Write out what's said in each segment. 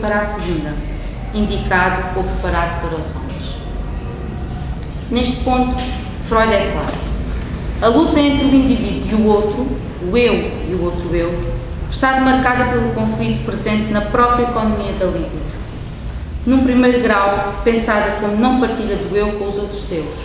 para a segunda, indicado ou preparado para os homens. Neste ponto, Freud é claro. A luta entre o indivíduo e o outro, o eu e o outro eu, está demarcada pelo conflito presente na própria economia da libido. Num primeiro grau, pensada como não partilha do eu com os outros seus,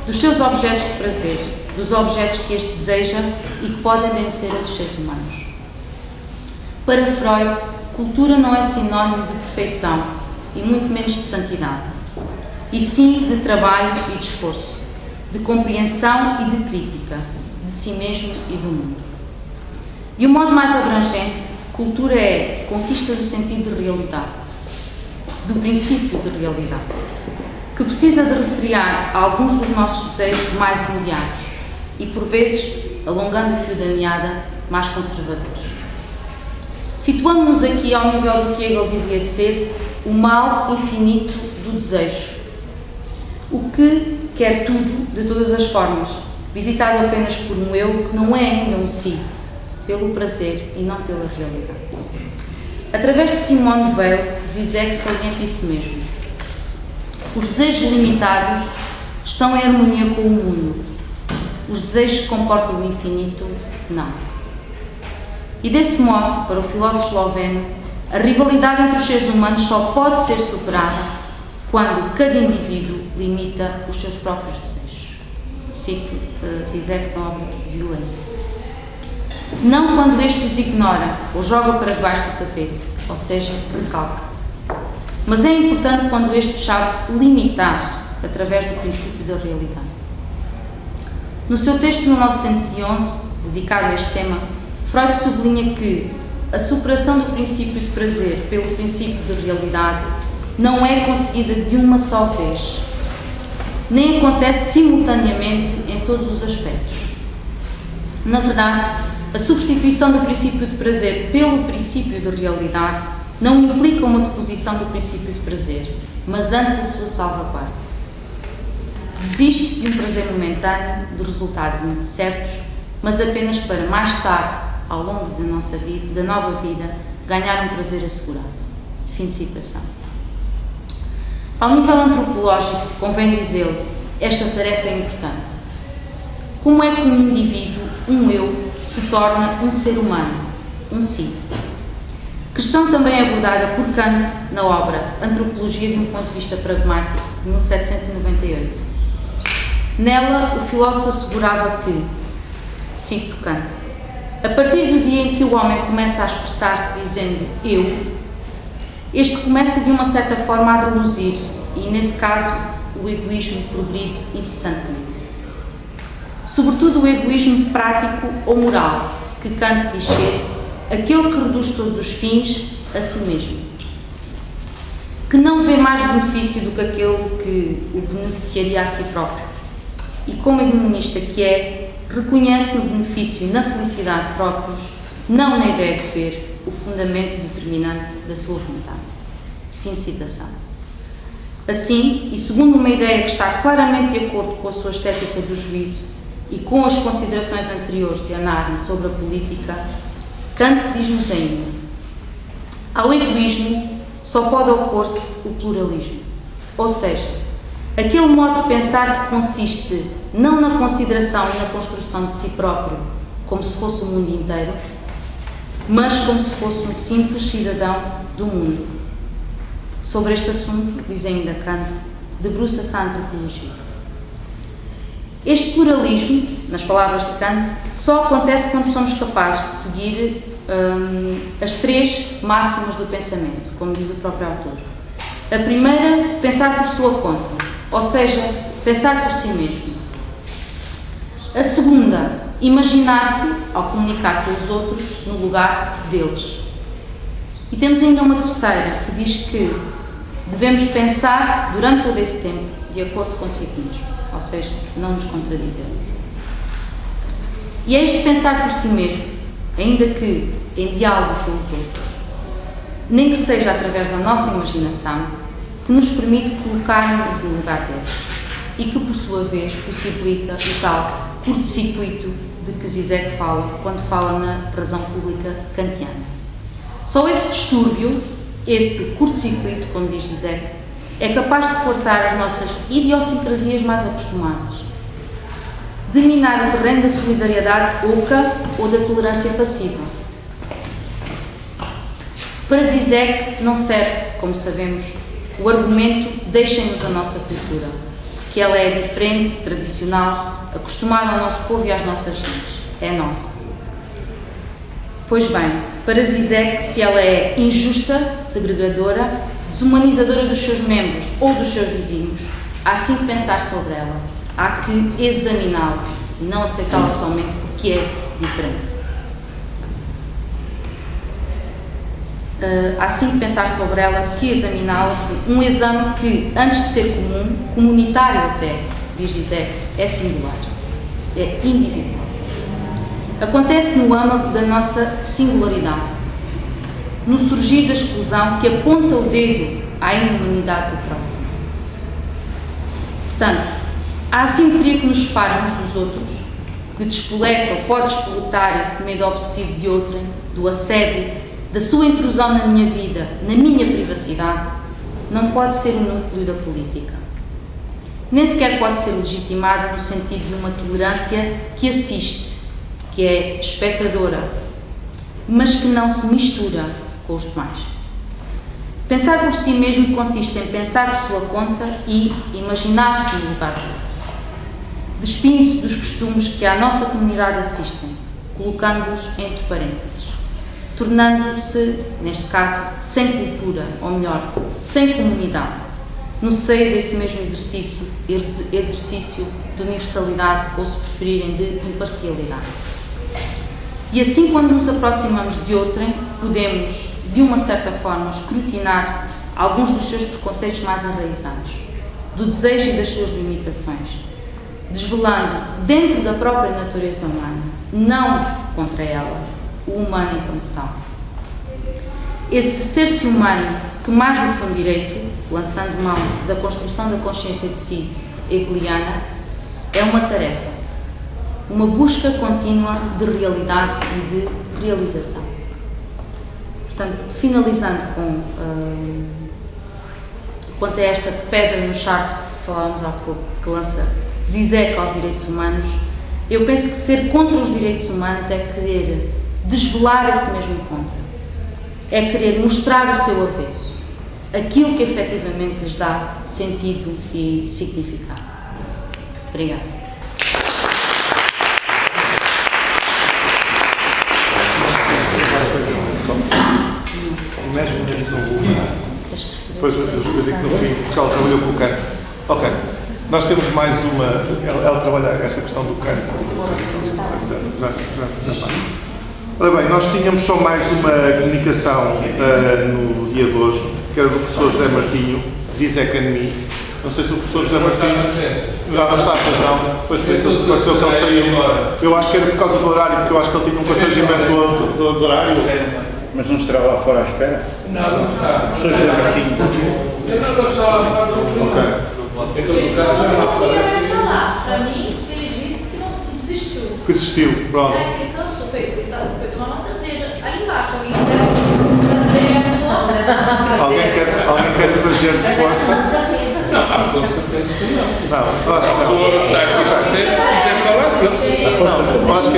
dos seus objetos de prazer, dos objetos que este deseja e que podem vencer outros seres humanos. Para Freud, cultura não é sinónimo de perfeição e muito menos de santidade, e sim de trabalho e de esforço, de compreensão e de crítica, de si mesmo e do mundo. De um modo mais abrangente, cultura é conquista do sentido de realidade, do princípio de realidade, que precisa de refriar alguns dos nossos desejos mais imediatos e, por vezes, alongando o fio da meada, mais conservadores. Situamos-nos aqui ao nível do que Hegel dizia ser o mal infinito do desejo, o que quer tudo, de todas as formas, visitado apenas por um eu que não é ainda um si, pelo prazer e não pela realidade. Através de Simone de Weil, Zizek salienta isso mesmo. Os desejos limitados estão em harmonia com o mundo. Os desejos que comportam o infinito, não. E desse modo, para o filósofo esloveno, a rivalidade entre os seres humanos só pode ser superada quando cada indivíduo limita os seus próprios desejos. Cito Zizek na obra Violência. Não quando este os ignora ou joga para debaixo do tapete, ou seja, recalca. Mas é importante quando este os sabe limitar através do princípio da realidade. No seu texto de 1911, dedicado a este tema, Freud sublinha que a superação do princípio de prazer pelo princípio de realidade não é conseguida de uma só vez, nem acontece simultaneamente em todos os aspectos. Na verdade, a substituição do princípio de prazer pelo princípio de realidade não implica uma deposição do princípio de prazer, mas antes a sua salvaguarda. Desiste-se de um prazer momentâneo, de resultados incertos, mas apenas para mais tarde, ao longo da nossa vida, da nova vida, ganhar um prazer assegurado. Fim de citação. Ao nível antropológico, convém dizer-lhe, esta tarefa é importante. Como é que um indivíduo, um eu, se torna um ser humano, um si? Questão também abordada por Kant na obra Antropologia de um ponto de vista pragmático, de 1798. Nela, o filósofo assegurava que, cito Kant, a partir do dia em que o homem começa a expressar-se dizendo eu, este começa de uma certa forma a reduzir e, nesse caso, o egoísmo progride incessantemente. Sobretudo o egoísmo prático ou moral, que Kant diz ser aquele que reduz todos os fins a si mesmo, que não vê mais benefício do que aquele que o beneficiaria a si próprio, e como hegemonista que é, reconhece no benefício e na felicidade próprios, não na ideia de ver o fundamento determinante da sua vontade. Fim de citação. Assim, e segundo uma ideia que está claramente de acordo com a sua estética do juízo e com as considerações anteriores de Hannah Arendt sobre a política, Kant diz-nos ainda: ao egoísmo só pode opor-se o pluralismo, ou seja, aquele modo de pensar que consiste não na consideração e na construção de si próprio como se fosse o mundo inteiro, mas como se fosse um simples cidadão do mundo. Sobre este assunto, diz ainda Kant, debruça-se a antropologia. Este pluralismo, nas palavras de Kant, só acontece quando somos capazes de seguir as três máximas do pensamento, como diz o próprio autor. A primeira, pensar por sua conta, ou seja, pensar por si mesmo. A segunda, imaginar-se, ao comunicar com os outros, no lugar deles. E temos ainda uma terceira, que diz que devemos pensar, durante todo esse tempo, de acordo consigo mesmo, ou seja, não nos contradizemos. E é este pensar por si mesmo, ainda que em diálogo com os outros, nem que seja através da nossa imaginação, que nos permite colocar-nos no lugar deles e que, por sua vez, possibilita o tal curto-circuito de que Zizek fala quando fala na razão pública kantiana. Só esse distúrbio Esse curto-circuito, como diz Zizek, é capaz de cortar as nossas idiosincrasias mais acostumadas, de minar o terreno da solidariedade oca ou da tolerância passiva. Para Zizek não serve, como sabemos, o argumento "deixem-nos a nossa cultura", que ela é diferente, tradicional, acostumada ao nosso povo e às nossas gentes. É nossa. Pois bem, para Zizek, se ela é injusta, segregadora, desumanizadora dos seus membros ou dos seus vizinhos, há sim que pensar sobre ela. Há que examiná-la e não aceitá-la somente porque é diferente. Há sim que pensar sobre ela, que examiná-la, um exame que, antes de ser comum, comunitário até, diz Zizek, é singular, é individual. Acontece no âmago da nossa singularidade, no surgir da exclusão que aponta o dedo à inumanidade do próximo. Portanto, há assimetria que nos separa uns dos outros, que despoleta ou pode despoletar esse medo obsessivo de outrem, do assédio, da sua intrusão na minha vida, na minha privacidade, não pode ser o núcleo da política. Nem sequer pode ser legitimada no sentido de uma tolerância que assiste, que é espectadora, mas que não se mistura com os demais. Pensar por si mesmo consiste em pensar por sua conta e imaginar-se no lugar do outro. Despindo-se dos costumes que à nossa comunidade assistem, colocando-os entre parênteses, tornando-se, neste caso, sem cultura, ou melhor, sem comunidade, no seio desse mesmo exercício de universalidade, ou se preferirem, de imparcialidade. E assim, quando nos aproximamos de outrem, podemos, de uma certa forma, escrutinar alguns dos seus preconceitos mais enraizados, do desejo e das suas limitações, desvelando, dentro da própria natureza humana, não contra ela, o humano enquanto tal. Esse ser-se humano, que mais do que um direito, lançando mão da construção da consciência de si hegeliana, é uma tarefa, uma busca contínua de realidade e de realização. Portanto, finalizando quanto a esta pedra no charco que falávamos há pouco, que lança Zizek aos direitos humanos, eu penso que ser contra os direitos humanos é querer desvelar esse mesmo contra, é querer mostrar o seu avesso, aquilo que efetivamente lhes dá sentido e significado. Obrigada. Depois eu digo no fim, porque ela trabalhou com o canto. Ok. Nós temos mais uma. Ela trabalha essa questão do canto. Já. Ora bem, nós tínhamos só mais uma comunicação no dia de hoje, que era do professor José Martinho, Zizek and Me. Não sei se o professor José Martinho já não está, pois não. Depois pareceu que ele saiu. Eu acho que era por causa do horário, porque eu acho que ele tinha um constrangimento do horário. Mas não estará lá fora à espera? Não está. O professor José Martinho. Eu não estava lá fora do filme. Ok. Em todo caso, não está lá. Para mim, ele disse que desistiu. Que desistiu, pronto. Ele cansou, foi tomar uma cerveja ali embaixo. Alguém quiser fazer Alguém quer fazer de força? Não, a força tem que não. Não, eu acho que não. Está aqui para ser, se quiser falar, sim. Não, acho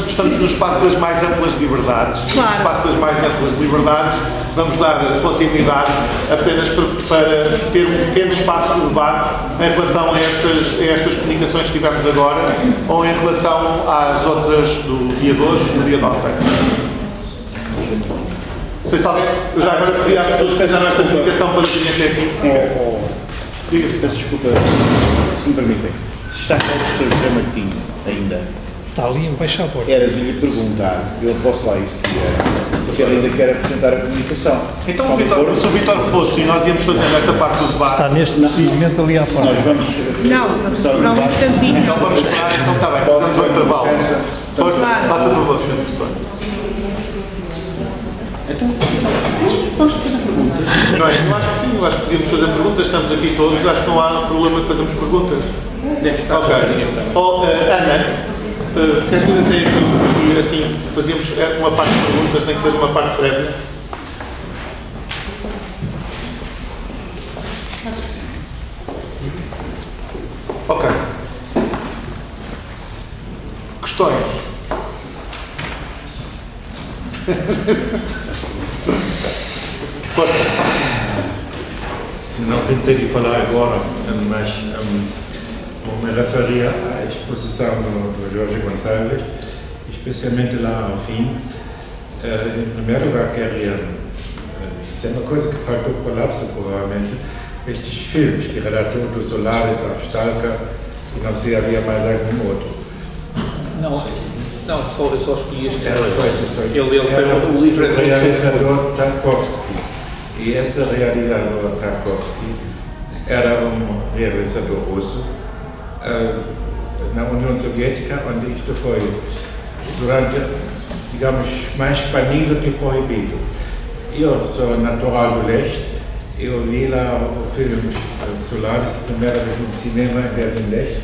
que estamos no espaço das mais amplas liberdades. Claro. No espaço das mais amplas liberdades, vamos dar continuidade apenas para ter um pequeno espaço de debate em relação a estas comunicações que tivemos agora ou em relação às outras do dia de hoje e do dia de ontem. Não sei se alguém, eu já agora pedi às pessoas que fizeram esta comunicação para virem até aqui. Diga, peço desculpa, se me permitem. Se está com o professor José Martinho ainda, Está ali embaixo à porta. era de lhe perguntar, eu posso lá isso se ele ainda quer apresentar a comunicação. Então, se o Vítor fosse e nós íamos fazendo esta parte do debate. Está neste procedimento ali à Se porta. nós vamos Não, não, um instantinho. Então vamos esperar, então está bem, fazemos o intervalo. Força, Claro. passa por você, professor. Então, vamos fazer perguntas. Não, eu acho que sim, eu acho que podíamos fazer perguntas, estamos aqui todos, acho que não há problema de fazermos perguntas. Ok. Oh, Ana, Queres dizer que assim fazíamos uma parte de perguntas, nem que seja uma parte prévia? Acho que sim. Ok. Questões? Força. Não pensei de falar agora, mas vou me referir à exposição do Jorge Gonçalves, especialmente lá ao fim. Em primeiro lugar, queria dizer uma coisa que faltou colapso, provavelmente, estes filmes que relatou do Solaris ao Stalker, e não sei, havia mais algum outro. Não, eu só escolhi este. Era só este. Ele tem o livro do realizador Tarkovsky. E esse realizador Tarkovsky era realizador russo na União Soviética, onde isto foi durante, digamos, mais banido que proibido. Eu sou natural do leste, eu vi lá o filme Solaris, primeira vez no cinema em Berlim-Leste,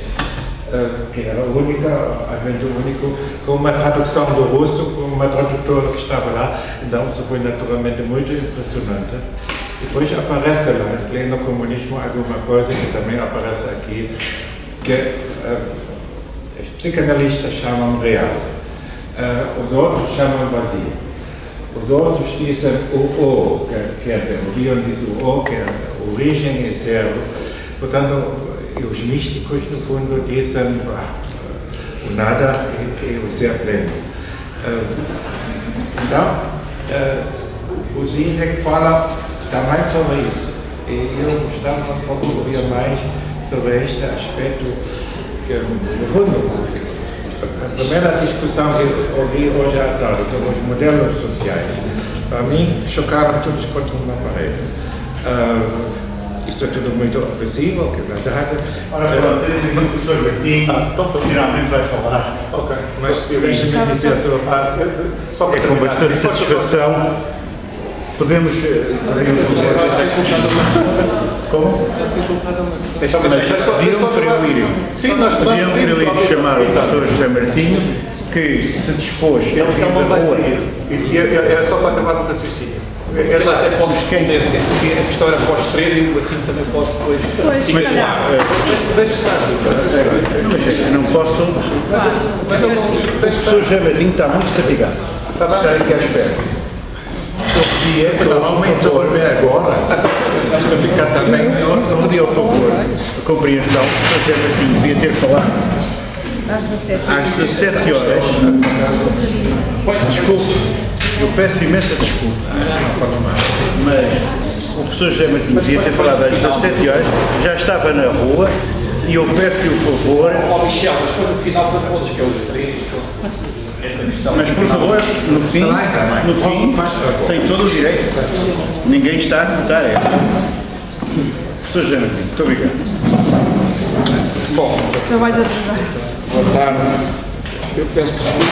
que era o único, com uma tradução do russo, com uma tradutora que estava lá, então isso foi naturalmente muito impressionante. Depois aparece lá, em pleno comunismo, alguma coisa que também aparece aqui, que os psicanalistas chamam real, os outros chamam vazio. Os outros dizem o, quer dizer, o Leon diz o O, que é a origem e zero. Portanto, os místicos, no fundo, dizem o nada e o ser pleno. Então, o Zizek fala também sobre isso. E eu gostava um pouco de ouvir mais sobre este aspecto que, no fundo, a primeira discussão que eu ouvi hoje à tarde sobre os modelos sociais, para mim, chocaram todos contra uma parede. Isso é tudo muito agressivo, que é verdade. Ora, pronto, temos aqui o professor Bertinho, finalmente vai falar. Ok. Mas deixe-me dizer Só para É com bastante satisfação. Podemos. Como? Pediram para eu ir. Sim, nós Pediram para eu ir chamar o professor José Martinho, que se dispôs a vir não da vai rua. seguir. É só para acabar o raciocínio. Ele até pode responder, porque a questão era pós-treino e o Martinho também pode depois. Deixa estar. Mas não posso. O professor José Martinho está muito fatigado. Está aqui à espera. Eu pedi aumentou agora, para ficar também. Eu pedi, ao favor, a compreensão. O professor José Martinho devia ter falado às 17 horas. Desculpe, eu peço imensa desculpa. Mas o professor José Martinho devia ter falado às 17 horas, já estava na rua e eu peço-lhe o favor. Ó Michel, mas foi no final para todos, que é os três. Mas por favor, no fim, tem todo o direito. Ninguém está a votar. Professor José Martinho, muito obrigado. Bom, Já vais atrasar. boa tarde. Eu peço desculpa.